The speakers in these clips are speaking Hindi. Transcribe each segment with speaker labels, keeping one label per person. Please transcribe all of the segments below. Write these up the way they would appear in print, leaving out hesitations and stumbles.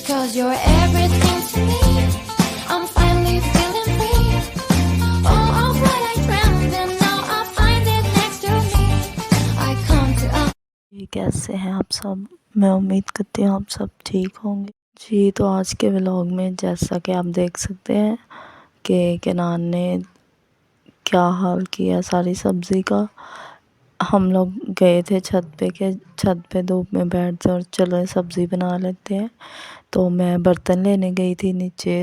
Speaker 1: 'Cause you're everything to me. I'm finally feeling free. All of what I dreamt and now I find it next to me. I come to
Speaker 2: जी कैसे हैं आप सब। मैं उम्मीद करती हूँ आप सब ठीक होंगे। जी तो आज के व्लॉग में जैसा कि आप देख सकते हैं कि केनान ने क्या हाल किया सारी सब्ज़ी का। हम लोग गए थे छत पे धूप में बैठ कर चलो सब्ज़ी बना लेते हैं। तो मैं बर्तन लेने गई थी नीचे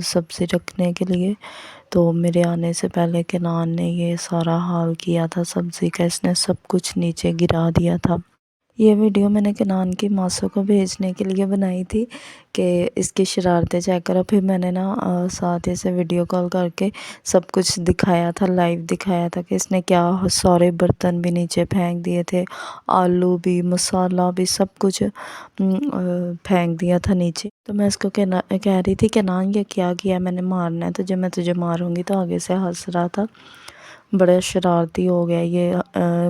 Speaker 2: सब्ज़ी रखने के लिए। तो मेरे आने से पहले केनान ने ये सारा हाल किया था सब्ज़ी का, इसने सब कुछ नीचे गिरा दिया था। ये वीडियो मैंने केनान की मासू को भेजने के लिए बनाई थी कि इसकी शरारतें चेक करो। फिर मैंने ना साथ ही से वीडियो कॉल करके सब कुछ दिखाया था, लाइव दिखाया था कि इसने क्या सारे बर्तन भी नीचे फेंक दिए थे, आलू भी, मसाला भी, सब कुछ फेंक दिया था नीचे। तो मैं इसको कह रही थी केनान ये क्या किया, मैंने मारना है तुझे, मैं तुझे मारूंगी। तो आगे से हंस रहा था। बड़ा शरारती हो गया ये।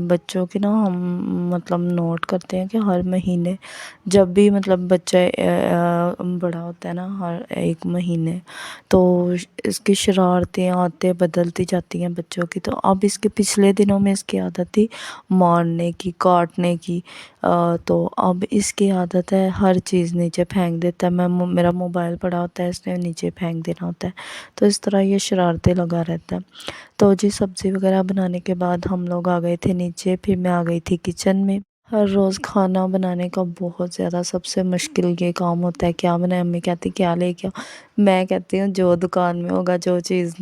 Speaker 2: बच्चों की ना हम मतलब नोट करते हैं कि हर महीने जब भी मतलब बच्चा बड़ा होता है ना, हर एक महीने तो इसकी शरारतें आते बदलती जाती हैं बच्चों की। तो अब इसके पिछले दिनों में इसकी आदत थी मारने की, काटने की। तो अब इसकी आदत है हर चीज़ नीचे फेंक देता है। मेरा मोबाइल पड़ा होता है, इसने नीचे फेंक देना होता है। तो इस तरह ये शरारतें लगा रहता है। तो जी सब्ज़ी वगैरह बनाने के बाद हम लोग आ गए थे नीचे। फिर मैं आ गई थी किचन में। हर रोज़ खाना बनाने का बहुत ज़्यादा सबसे मुश्किल ये काम होता है, क्या बनाए। अम्मी कहती क्या लेके आओ, मैं कहती हूँ जो दुकान में होगा, जो चीज़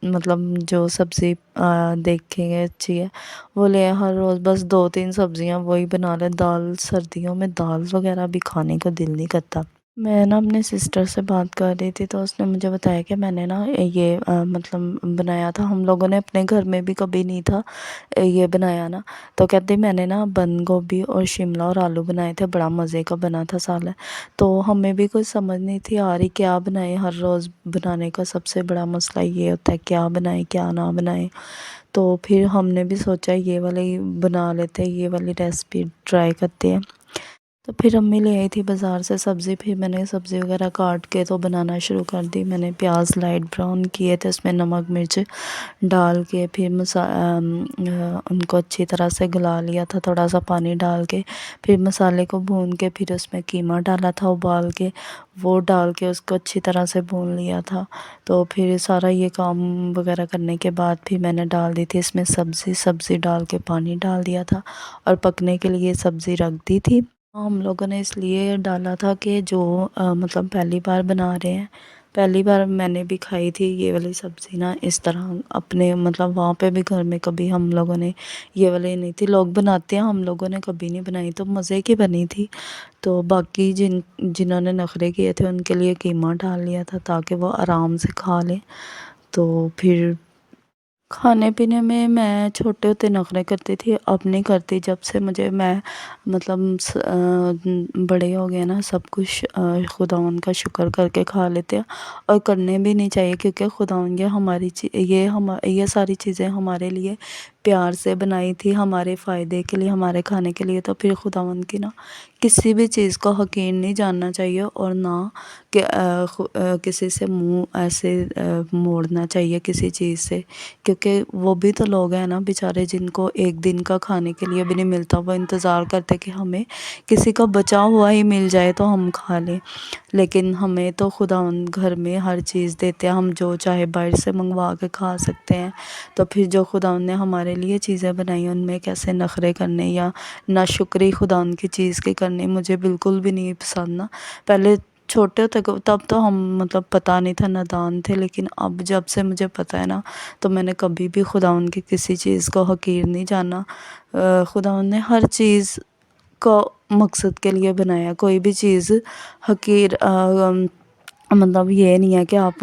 Speaker 2: मतलब जो सब्ज़ी देखेंगे अच्छी है वो ले आए। हर रोज़ बस 2-3 सब्ज़ियाँ वही बना ले। दाल, सर्दियों में दाल वगैरह भी खाने को दिल नहीं करता। मैं ना अपने सिस्टर से बात कर रही थी तो उसने मुझे बताया कि मैंने ना ये मतलब बनाया था। हम लोगों ने अपने घर में भी कभी नहीं था ये बनाया ना। तो कहती मैंने ना बंद गोभी और शिमला और आलू बनाए थे, बड़ा मज़े का बना था सालन। तो हमें भी कुछ समझ नहीं थी आ रही क्या बनाए। हर रोज़ बनाने का सबसे बड़ा मसला ये होता है क्या बनाए क्या ना बनाए। तो फिर हमने भी सोचा ये वाली बना लेते हैं, ये वाली रेसिपी ट्राई करते हैं। तो फिर अम्मी ले आई थी बाज़ार से सब्ज़ी। फिर मैंने सब्ज़ी वगैरह काट के तो बनाना शुरू कर दी। मैंने प्याज लाइट ब्राउन किए थे, उसमें नमक मिर्च डाल के फिर उनको अच्छी तरह से गला लिया था, थोड़ा सा पानी डाल के। फिर मसाले को भून के फिर उसमें कीमा डाला था उबाल के, वो डाल के उसको अच्छी तरह से भून लिया था। तो फिर सारा ये काम वगैरह करने के बाद फिर मैंने डाल दी थी इसमें सब्ज़ी डाल के पानी डाल दिया था और पकने के लिए सब्ज़ी रख दी थी। हम लोगों ने इसलिए डाला था कि जो मतलब पहली बार बना रहे हैं, पहली बार मैंने भी खाई थी ये वाली सब्ज़ी ना इस तरह अपने मतलब वहाँ पे भी घर में कभी हम लोगों ने ये वाली नहीं थी। लोग बनाते हैं, हम लोगों ने कभी नहीं बनाई, तो मज़े की बनी थी। तो बाकी जिन्होंने नखरे किए थे उनके लिए कीमा डाल लिया था ताकि वो आराम से खा लें। तो फिर खाने पीने में मैं छोटे होते नखरे करती थी, अब नहीं करती। जब से मुझे मैं मतलब बड़े हो गए ना, सब कुछ खुदावन का शुक्र करके खा लेते हैं। और करने भी नहीं चाहिए क्योंकि खुदावन ये सारी चीज़ें हमारे लिए प्यार से बनाई थी, हमारे फ़ायदे के लिए, हमारे खाने के लिए। तो फिर खुदावन की ना किसी भी चीज़ को हक़ीर नहीं जानना चाहिए और ना कि किसी से मुँह ऐसे मोड़ना चाहिए किसी चीज़ से, क्योंकि वो भी तो लोग हैं ना बेचारे जिनको एक दिन का खाने के लिए भी नहीं मिलता। वो इंतज़ार करते कि हमें किसी का बचा हुआ ही मिल जाए तो हम खा लें। लेकिन हमें तो खुदावन घर में हर चीज़ देते हैं, हम जो चाहे बाहर से मंगवा के खा सकते हैं। तो फिर जो खुदावन ने हमारे लिए चीज़ें बनाई उनमें कैसे नखरे करने या नाशुक्री खुदावन की चीज़ के करने मुझे बिल्कुल भी नहीं पसंद ना। पहले छोटे होते तब तो हम मतलब पता नहीं था, नादान थे। लेकिन अब जब से मुझे पता है ना, तो मैंने कभी भी खुदावन की किसी चीज़ को हक़ीर नहीं जाना। खुदावन ने हर चीज़ को मकसद के लिए बनाया, कोई भी चीज़ हक़ीर मतलब ये नहीं है कि आप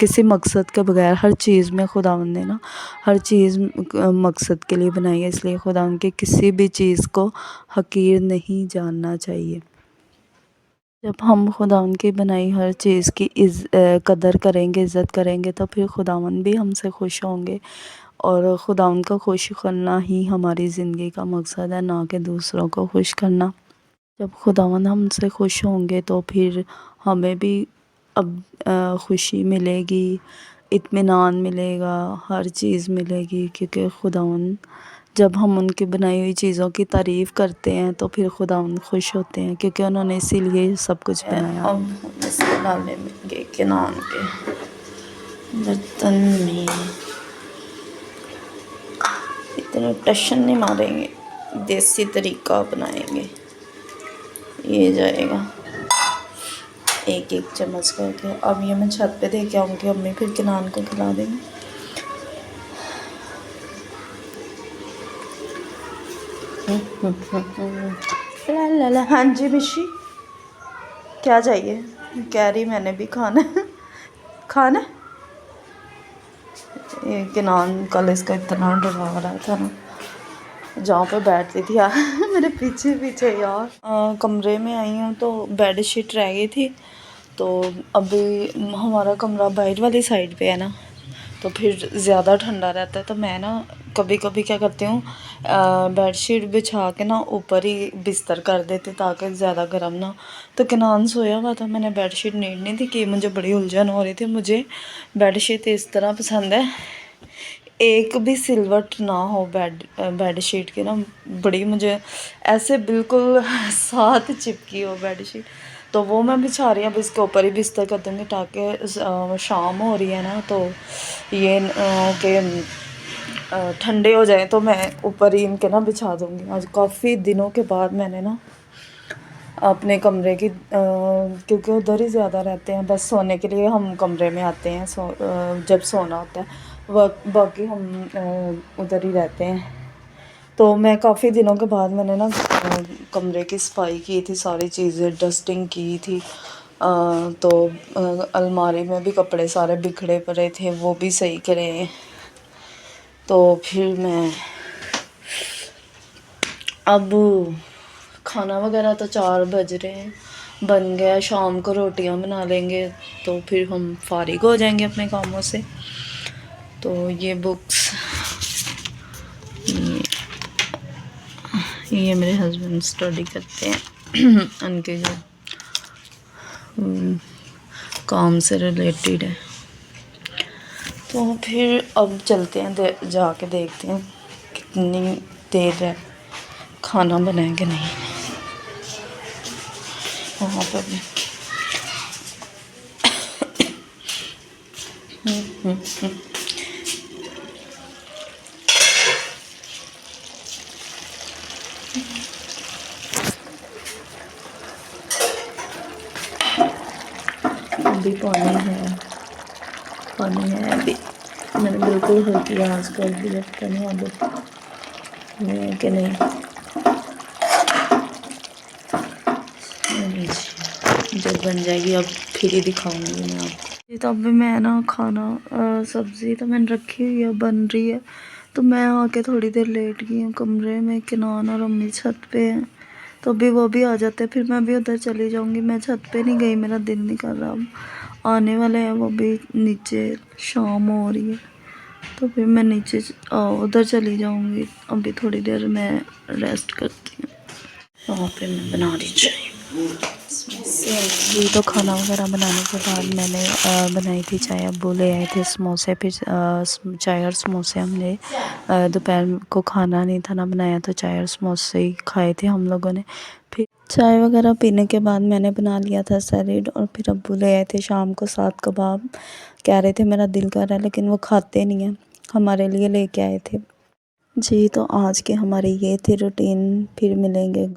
Speaker 2: किसी मकसद के बगैर हर चीज़ में खुदावन ने ना हर चीज़ मकसद के लिए बनाई है। इसलिए खुदावन की किसी भी चीज़ को हक़ीर नहीं जानना चाहिए। जब हम खुदावन की बनाई हर चीज़ की कदर करेंगे, इज़्ज़त करेंगे, तो फिर खुदावन भी हमसे खुश होंगे। और खुदावन को खुश करना ही हमारी ज़िंदगी का मकसद है, ना कि दूसरों को खुश करना। जब खुदावंद हमसे खुश होंगे तो फिर हमें भी अब खुशी मिलेगी, इत्मीनान मिलेगा, हर चीज़ मिलेगी, क्योंकि खुदावंद जब हम उनकी बनाई हुई चीज़ों की तारीफ़ करते हैं तो फिर खुदावंद खुश होते हैं, क्योंकि उन्होंने इसीलिए सब कुछ बनाया। अब हम इसको डालेंगे किनान के बर्तन में, इतने टशन नहीं मारेंगे, देसी तरीका अपनाएंगे। ये जाएगा एक एक चम्मच करके। अब ये मैं छत पे दे के आऊँगी, अम्मी फिर किनान को खिला देंगे। ला ला ला। हाँ जी बिशी, क्या चाहिए? कह रही मैंने भी खाना है। खाना है? ये किनान कल इसका इतना डरा रहा था ना, जहाँ पे बैठती थी यार मेरे पीछे पीछे यार। कमरे में आई हूँ तो बेड शीट रह गई थी, तो अभी हमारा कमरा बाहर वाली साइड पे है ना, तो फिर ज़्यादा ठंडा रहता है, तो मैं ना कभी कभी क्या करती हूँ, बेड शीट बिछा के ना ऊपर ही बिस्तर कर देती ताकि ज़्यादा गर्म ना। तो किनान सोया हुआ था, मैंने बेड शीट नीड नहीं थी कि मुझे बड़ी उलझन हो रही थी। मुझे बेड शीट इस तरह पसंद है, एक भी सिलवट ना हो बेड शीट की ना, बड़ी मुझे ऐसे बिल्कुल साथ चिपकी हो बेड शीट। तो वो मैं बिछा रही हूँ, अब इसके ऊपर ही बिस्तर कर दूँगी ताकि शाम हो रही है ना, तो ये कि ठंडे हो जाए तो मैं ऊपर ही इनके ना बिछा दूँगी। आज काफ़ी दिनों के बाद मैंने ना अपने कमरे की क्योंकि उधर ही ज़्यादा रहते हैं, बस सोने के लिए हम कमरे में आते हैं जब सोना होता है, बाकी हम उधर ही रहते हैं। तो मैं काफ़ी दिनों के बाद मैंने ना कमरे की सफाई की थी, सारी चीज़ें डस्टिंग की थी। तो अलमारी में भी कपड़े सारे बिखरे पड़े थे, वो भी सही करे। तो फिर मैं अब खाना वगैरह तो 4 बज रहे हैं, बन गया। शाम को रोटियां बना लेंगे तो फिर हम फारिग हो जाएंगे अपने कामों से। तो ये बुक्स, ये मेरे हस्बैंड स्टडी करते हैं उनके जो काम से रिलेटेड है। तो फिर अब चलते हैं, जाके देखते हैं कितनी देर है, खाना बनाएंगे नहीं वहाँ पर भी। अभी पानी है अभी, मैंने बिल्कुल हल्की आँच कर दी है, पता नहीं अभी है कि नहीं। जब बन जाएगी अब फिर ही दिखाऊंगी मैं आपको। तो अभी मैं ना खाना सब्ज़ी तो मैंने रखी हुई है, बन रही है, तो मैं आके थोड़ी देर लेट गई हूँ कमरे में। किनान और अम्मी छत पे हैं, तो अभी वो भी आ जाते हैं, फिर मैं भी उधर चली जाऊँगी। मैं छत पे नहीं गई, मेरा दिल नहीं कर रहा। अब आने वाले हैं वो भी नीचे, शाम हो रही है, तो फिर मैं नीचे उधर चली जाऊँगी। अभी थोड़ी देर मैं रेस्ट करती हूँ। वहाँ पे मैं बना रही चाय। ये तो खाना वगैरह बनाने के बाद मैंने बनाई थी चाय। अब्बू ले आए थे समोसे, फिर चाय और समोसे हमने दोपहर को खाना नहीं था ना बनाया, तो चाय और समोसे ही खाए थे हम लोगों ने। फिर चाय वगैरह पीने के बाद मैंने बना लिया था सैलेड, और फिर अब्बू ले आए थे शाम को 7 कबाब। कह रहे थे मेरा दिल कर रहा है, लेकिन वो खाते नहीं हैं, हमारे लिए लेके आए थे जी। तो आज के हमारे ये थे रूटीन, फिर मिलेंगे।